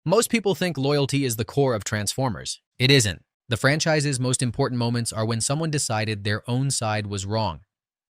Most people think loyalty is the core of Transformers. It isn't. The franchise's most important moments are when someone decided their own side was wrong.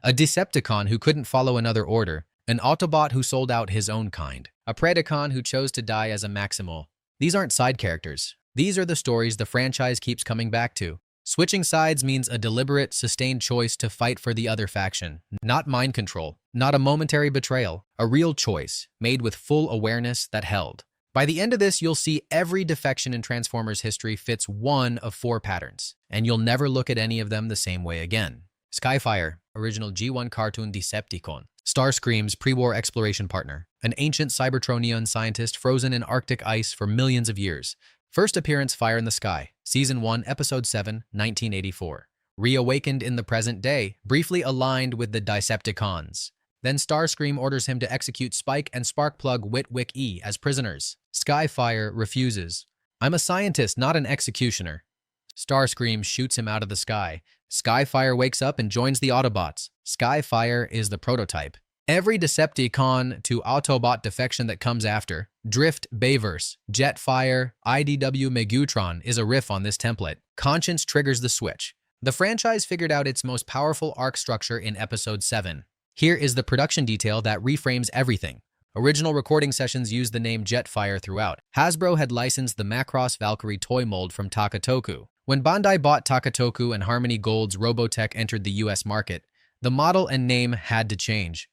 A Decepticon who couldn't follow another order, an Autobot who sold out his own kind, a Predacon who chose to die as a Maximal. These aren't side characters. These are the stories the franchise keeps coming back to. Switching sides means a deliberate, sustained choice to fight for the other faction. Not mind control, not a momentary betrayal, a real choice, made with full awareness that held. By the end of this, you'll see every defection in Transformers history fits one of 4 patterns, and you'll never look at any of them the same way again. Skyfire, original G1 cartoon Decepticon. Starscream's pre-war exploration partner, an ancient Cybertronian scientist frozen in Arctic ice for millions of years. First appearance Fire in the Sky, Season 1, Episode 7, 1984. Reawakened in the present day, briefly aligned with the Decepticons. Then Starscream orders him to execute Spike and Sparkplug Witwick E as prisoners. Skyfire refuses. "I'm a scientist, not an executioner." Starscream shoots him out of the sky. Skyfire wakes up and joins the Autobots. Skyfire is the prototype. Every Decepticon to Autobot defection that comes after, Drift, Bayverse, Jetfire, IDW Megatron, is a riff on this template. Conscience triggers the switch. The franchise figured out its most powerful arc structure in Episode 7. Here is the production detail that reframes everything. Original recording sessions used the name Jetfire throughout. Hasbro had licensed the Macross Valkyrie toy mold from Takatoku. When Bandai bought Takatoku and Harmony Gold's Robotech entered the US market, the model and name had to change.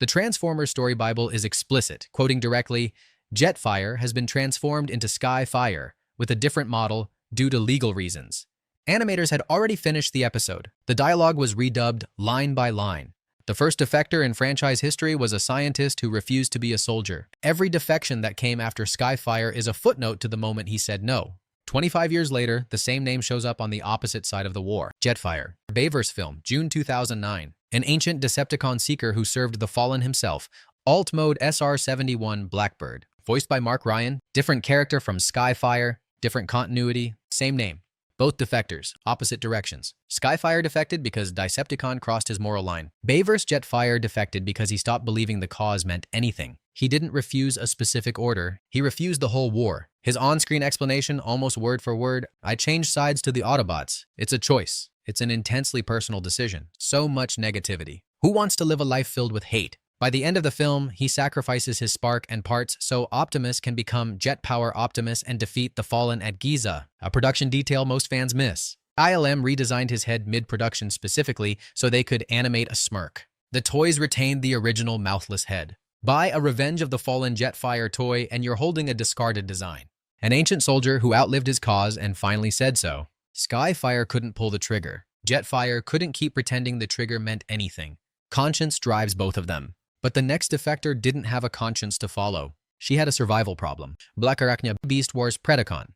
The Transformers Story Bible is explicit, quoting directly, "Jetfire has been transformed into Skyfire with a different model due to legal reasons." Animators had already finished the episode. The dialogue was redubbed line by line. The first defector in franchise history was a scientist who refused to be a soldier. Every defection that came after Skyfire is a footnote to the moment he said no. 25 years later, the same name shows up on the opposite side of the war. Jetfire. Bayverse film, June 2009. An ancient Decepticon seeker who served the Fallen himself. Alt mode SR-71 Blackbird. Voiced by Mark Ryan. Different character from Skyfire. Different continuity. Same name. Both defectors, opposite directions. Skyfire defected because Decepticon crossed his moral line. Bayverse Jetfire defected because he stopped believing the cause meant anything. He didn't refuse a specific order, he refused the whole war. His on-screen explanation, almost word for word, "I changed sides to the Autobots. It's a choice. It's an intensely personal decision. So much negativity. Who wants to live a life filled with hate?" By the end of the film, he sacrifices his spark and parts so Optimus can become Jet Power Optimus and defeat the Fallen at Giza, a production detail most fans miss. ILM redesigned his head mid-production specifically so they could animate a smirk. The toys retained the original mouthless head. Buy a Revenge of the Fallen Jetfire toy and you're holding a discarded design. An ancient soldier who outlived his cause and finally said so. Skyfire couldn't pull the trigger. Jetfire couldn't keep pretending the trigger meant anything. Conscience drives both of them. But the next defector didn't have a conscience to follow. She had a survival problem. Blackarachnia Beast Wars Predacon.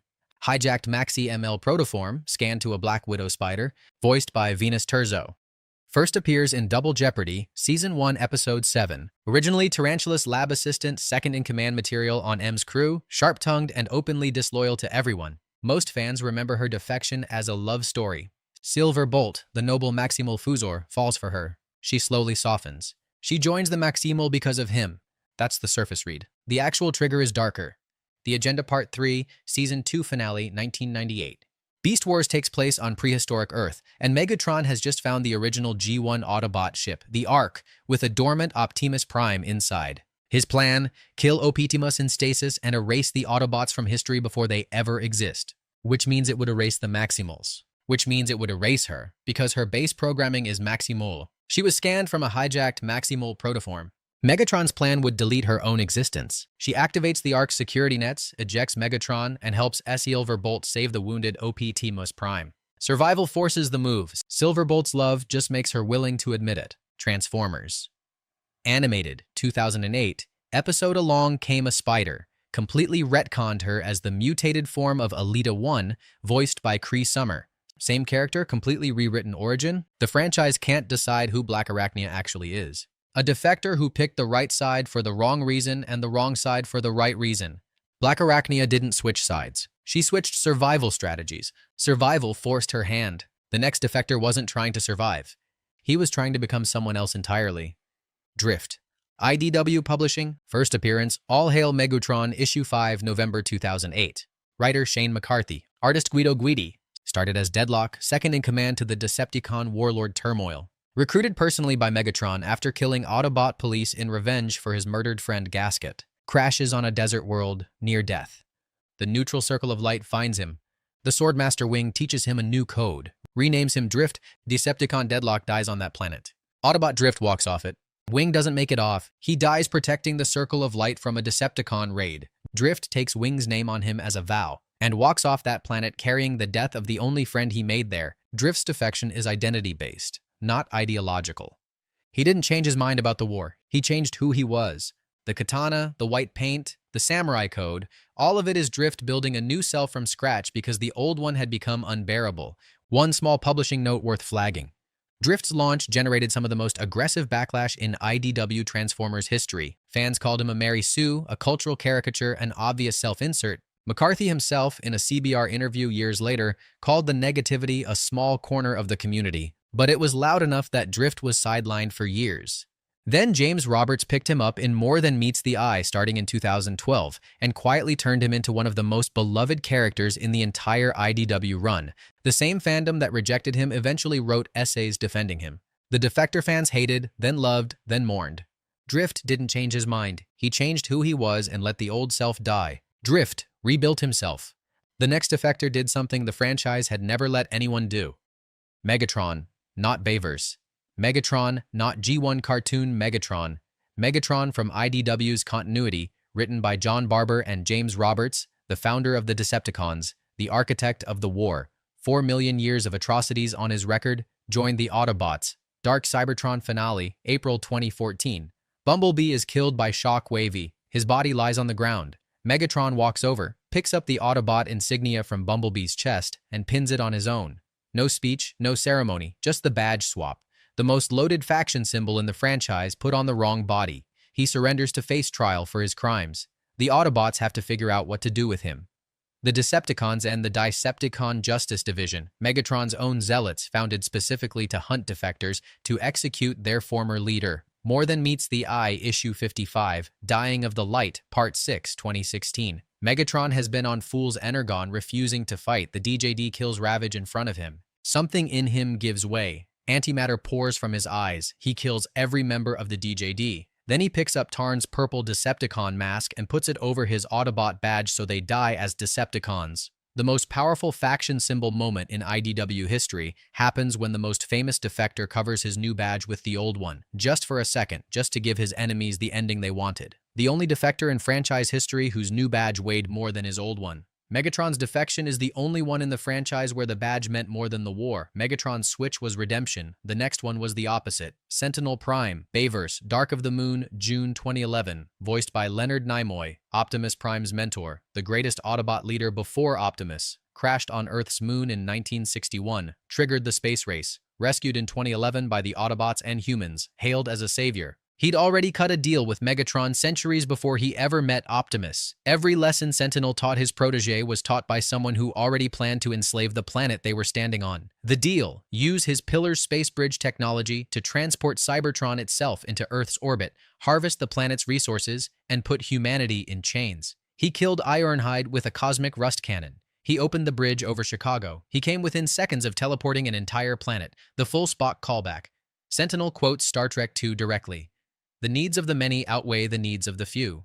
Hijacked Maximal protoform, scanned to a Black Widow spider, voiced by Venus Terzo. First appears in Double Jeopardy, Season 1, Episode 7. Originally Tarantula's lab assistant, second-in-command material on M's crew, sharp-tongued and openly disloyal to everyone. Most fans remember her defection as a love story. Silver Bolt, the noble Maximal Fuzor, falls for her. She slowly softens. She joins the Maximal because of him. That's the surface read. The actual trigger is darker. The Agenda Part 3, Season 2 Finale, 1998. Beast Wars takes place on prehistoric Earth, and Megatron has just found the original G1 Autobot ship, the Ark, with a dormant Optimus Prime inside. His plan? Kill Optimus in stasis and erase the Autobots from history before they ever exist. Which means it would erase the Maximals. Which means it would erase her, because her base programming is Maximal. She was scanned from a hijacked Maximal protoform. Megatron's plan would delete her own existence. She activates the Ark's security nets, ejects Megatron, and helps Silverbolt save the wounded Optimus Prime. Survival forces the move. Silverbolt's love just makes her willing to admit it. Transformers. Animated, 2008. Episode Along Came a Spider. Completely retconned her as the mutated form of Alita 1, voiced by Cree Summer. Same character, completely rewritten origin. The franchise can't decide who Blackarachnia actually is. A defector who picked the right side for the wrong reason and the wrong side for the right reason. Blackarachnia didn't switch sides. She switched survival strategies. Survival forced her hand. The next defector wasn't trying to survive. He was trying to become someone else entirely. Drift. IDW Publishing, first appearance, All Hail Megatron, Issue 5, November 2008. Writer Shane McCarthy, artist Guido Guidi. Started as Deadlock, second in command to the Decepticon warlord Turmoil. Recruited personally by Megatron after killing Autobot police in revenge for his murdered friend Gasket. Crashes on a desert world, near death. The neutral circle of light finds him. The Swordmaster Wing teaches him a new code. Renames him Drift. Decepticon Deadlock dies on that planet. Autobot Drift walks off it. Wing doesn't make it off. He dies protecting the circle of light from a Decepticon raid. Drift takes Wing's name on him as a vow and walks off that planet carrying the death of the only friend he made there. Drift's defection is identity-based, not ideological. He didn't change his mind about the war. He changed who he was. The katana, the white paint, the samurai code, all of it is Drift building a new self from scratch because the old one had become unbearable. One small publishing note worth flagging. Drift's launch generated some of the most aggressive backlash in IDW Transformers history. Fans called him a Mary Sue, a cultural caricature, an obvious self-insert. McCarthy himself, in a CBR interview years later, called the negativity a small corner of the community, but it was loud enough that Drift was sidelined for years. Then James Roberts picked him up in More Than Meets the Eye starting in 2012 and quietly turned him into one of the most beloved characters in the entire IDW run. The same fandom that rejected him eventually wrote essays defending him. The defector fans hated, then loved, then mourned. Drift didn't change his mind. He changed who he was and let the old self die. Drift rebuilt himself. The next defector did something the franchise had never let anyone do. Megatron, not Bayverse. Megatron, not G1 cartoon Megatron. Megatron from IDW's continuity, written by John Barber and James Roberts, the founder of the Decepticons, the architect of the war. 4 million years of atrocities on his record, joined the Autobots. Dark Cybertron finale, April 2014. Bumblebee is killed by Shockwave. His body lies on the ground. Megatron walks over, picks up the Autobot insignia from Bumblebee's chest, and pins it on his own. No speech, no ceremony, just the badge swap. The most loaded faction symbol in the franchise put on the wrong body. He surrenders to face trial for his crimes. The Autobots have to figure out what to do with him. The Decepticons and the Decepticon Justice Division, Megatron's own zealots founded specifically to hunt defectors to execute their former leader. More Than Meets the Eye, Issue 55, Dying of the Light, Part 6, 2016. Megatron has been on Fool's Energon, refusing to fight. The DJD kills Ravage in front of him. Something in him gives way. Antimatter pours from his eyes. He kills every member of the DJD. Then he picks up Tarn's purple Decepticon mask and puts it over his Autobot badge so they die as Decepticons. The most powerful faction symbol moment in IDW history happens when the most famous defector covers his new badge with the old one, just for a second, just to give his enemies the ending they wanted. The only defector in franchise history whose new badge weighed more than his old one. Megatron's defection is the only one in the franchise where the badge meant more than the war. Megatron's switch was redemption. The next one was the opposite. Sentinel Prime, Bayverse, Dark of the Moon, June 2011. Voiced by Leonard Nimoy, Optimus Prime's mentor, the greatest Autobot leader before Optimus. Crashed on Earth's moon in 1961. Triggered the space race. Rescued in 2011 by the Autobots and humans. Hailed as a savior. He'd already cut a deal with Megatron centuries before he ever met Optimus. Every lesson Sentinel taught his protege was taught by someone who already planned to enslave the planet they were standing on. The deal: use his Pillar's space bridge technology to transport Cybertron itself into Earth's orbit, harvest the planet's resources, and put humanity in chains. He killed Ironhide with a cosmic rust cannon. He opened the bridge over Chicago. He came within seconds of teleporting an entire planet. The full Spock callback. Sentinel quotes Star Trek II directly. The needs of the many outweigh the needs of the few.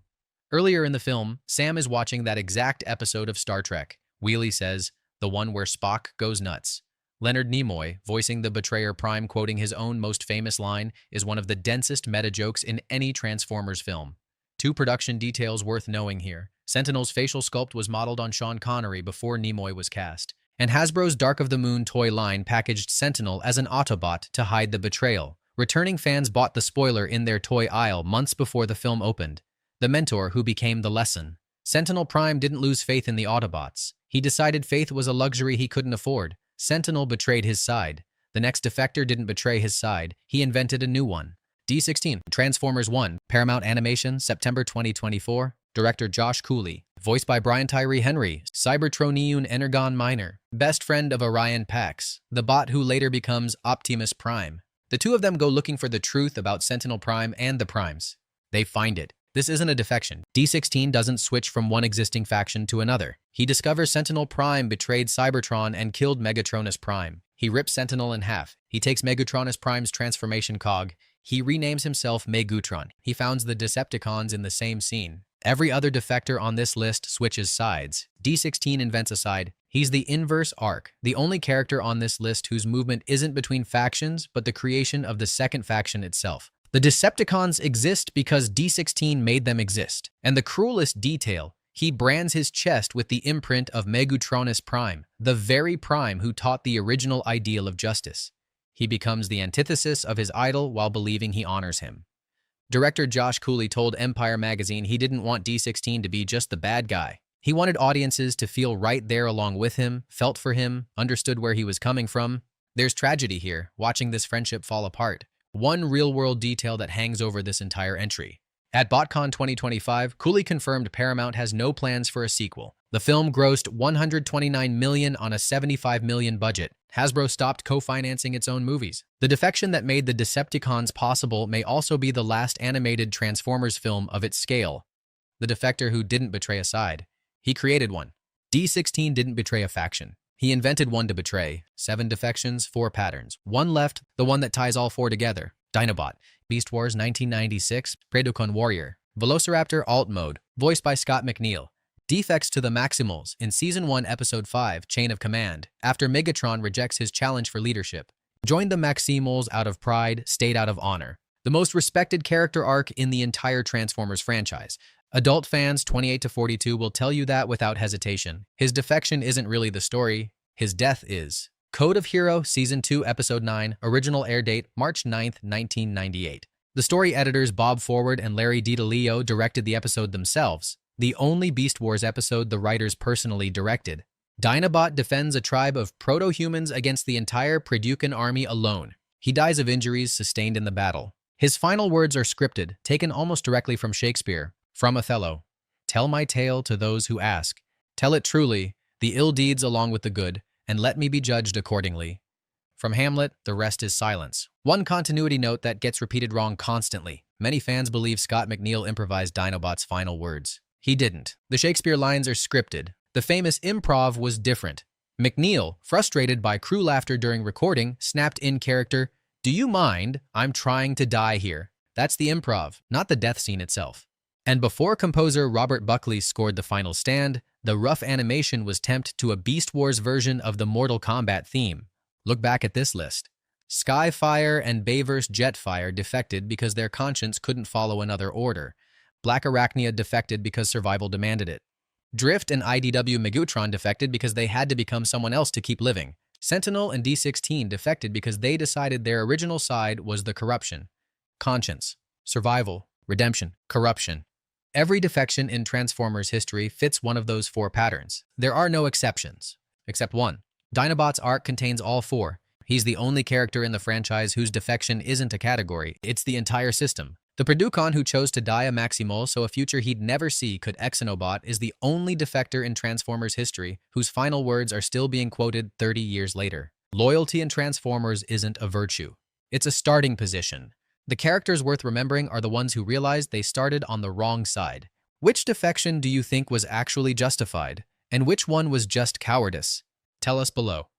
Earlier in the film, Sam is watching that exact episode of Star Trek. Wheelie says, the one where Spock goes nuts. Leonard Nimoy, voicing the Betrayer Prime, quoting his own most famous line, is one of the densest meta-jokes in any Transformers film. 2 production details worth knowing here. Sentinel's facial sculpt was modeled on Sean Connery before Nimoy was cast, and Hasbro's Dark of the Moon toy line packaged Sentinel as an Autobot to hide the betrayal. Returning fans bought the spoiler in their toy aisle months before the film opened. The mentor who became the lesson. Sentinel Prime didn't lose faith in the Autobots. He decided faith was a luxury he couldn't afford. Sentinel betrayed his side. The next defector didn't betray his side. He invented a new one. D16, Transformers 1, Paramount Animation, September 2024. Director Josh Cooley. Voiced by Brian Tyree Henry, Cybertronian Energon Minor. Best friend of Orion Pax, the bot who later becomes Optimus Prime. The two of them go looking for the truth about Sentinel Prime and the Primes. They find it. This isn't a defection. D16 doesn't switch from one existing faction to another. He discovers Sentinel Prime betrayed Cybertron and killed Megatronus Prime. He rips Sentinel in half. He takes Megatronus Prime's transformation cog. He renames himself Megatron. He founds the Decepticons in the same scene. Every other defector on this list switches sides. D16 invents a side. He's the inverse arc, the only character on this list whose movement isn't between factions, but the creation of the second faction itself. The Decepticons exist because D16 made them exist. And the cruelest detail, he brands his chest with the imprint of Megatronus Prime, the very Prime who taught the original ideal of justice. He becomes the antithesis of his idol while believing he honors him. Director Josh Cooley told Empire magazine he didn't want D16 to be just the bad guy. He wanted audiences to feel right there along with him, felt for him, understood where he was coming from. There's tragedy here, watching this friendship fall apart. One real-world detail that hangs over this entire entry. At BotCon 2025, Cooley confirmed Paramount has no plans for a sequel. The film grossed $129 million on a $75 million budget. Hasbro stopped co-financing its own movies. The defection that made the Decepticons possible may also be the last animated Transformers film of its scale. The defector who didn't betray a side. He created one. D16 didn't betray a faction. He invented one to betray. 7 defections, 4 patterns. One left, the one that ties all 4 together. Dinobot, Beast Wars 1996, Predacon Warrior, Velociraptor Alt Mode, voiced by Scott McNeil. Defects to the Maximals in Season 1, Episode 5, Chain of Command, after Megatron rejects his challenge for leadership. Joined the Maximals out of pride, stayed out of honor. The most respected character arc in the entire Transformers franchise. Adult fans 28 to 42 will tell you that without hesitation. His defection isn't really the story, his death is. Code of Hero, Season 2, Episode 9, original air date, March 9, 1998. The story editors Bob Forward and Larry DiDelio directed the episode themselves, the only Beast Wars episode the writers personally directed. Dinobot defends a tribe of proto-humans against the entire Predacon army alone. He dies of injuries sustained in the battle. His final words are scripted, taken almost directly from Shakespeare, from Othello. Tell my tale to those who ask. Tell it truly, the ill deeds along with the good, and let me be judged accordingly. From Hamlet, the rest is silence. One continuity note that gets repeated wrong constantly. Many fans believe Scott McNeil improvised Dinobot's final words. He didn't. The Shakespeare lines are scripted. The famous improv was different. McNeil, frustrated by crew laughter during recording, snapped in character, "Do you mind? I'm trying to die here." That's the improv, not the death scene itself. And before composer Robert Buckley scored the final stand, the rough animation was temped to a Beast Wars version of the Mortal Kombat theme. Look back at this list. Skyfire and Bayverse Jetfire defected because their conscience couldn't follow another order. Blackarachnia defected because survival demanded it. Drift and IDW Megatron defected because they had to become someone else to keep living. Sentinel and D16 defected because they decided their original side was the corruption. Conscience, survival, redemption, corruption. Every defection in Transformers history fits one of those 4 patterns. There are no exceptions, except one. Dinobot's arc contains all 4. He's the only character in the franchise whose defection isn't a category, it's the entire system. The Predacon who chose to die a Maximal so a future he'd never see could Xenobot is the only defector in Transformers history whose final words are still being quoted 30 years later. Loyalty in Transformers isn't a virtue. It's a starting position. The characters worth remembering are the ones who realized they started on the wrong side. Which defection do you think was actually justified? And which one was just cowardice? Tell us below.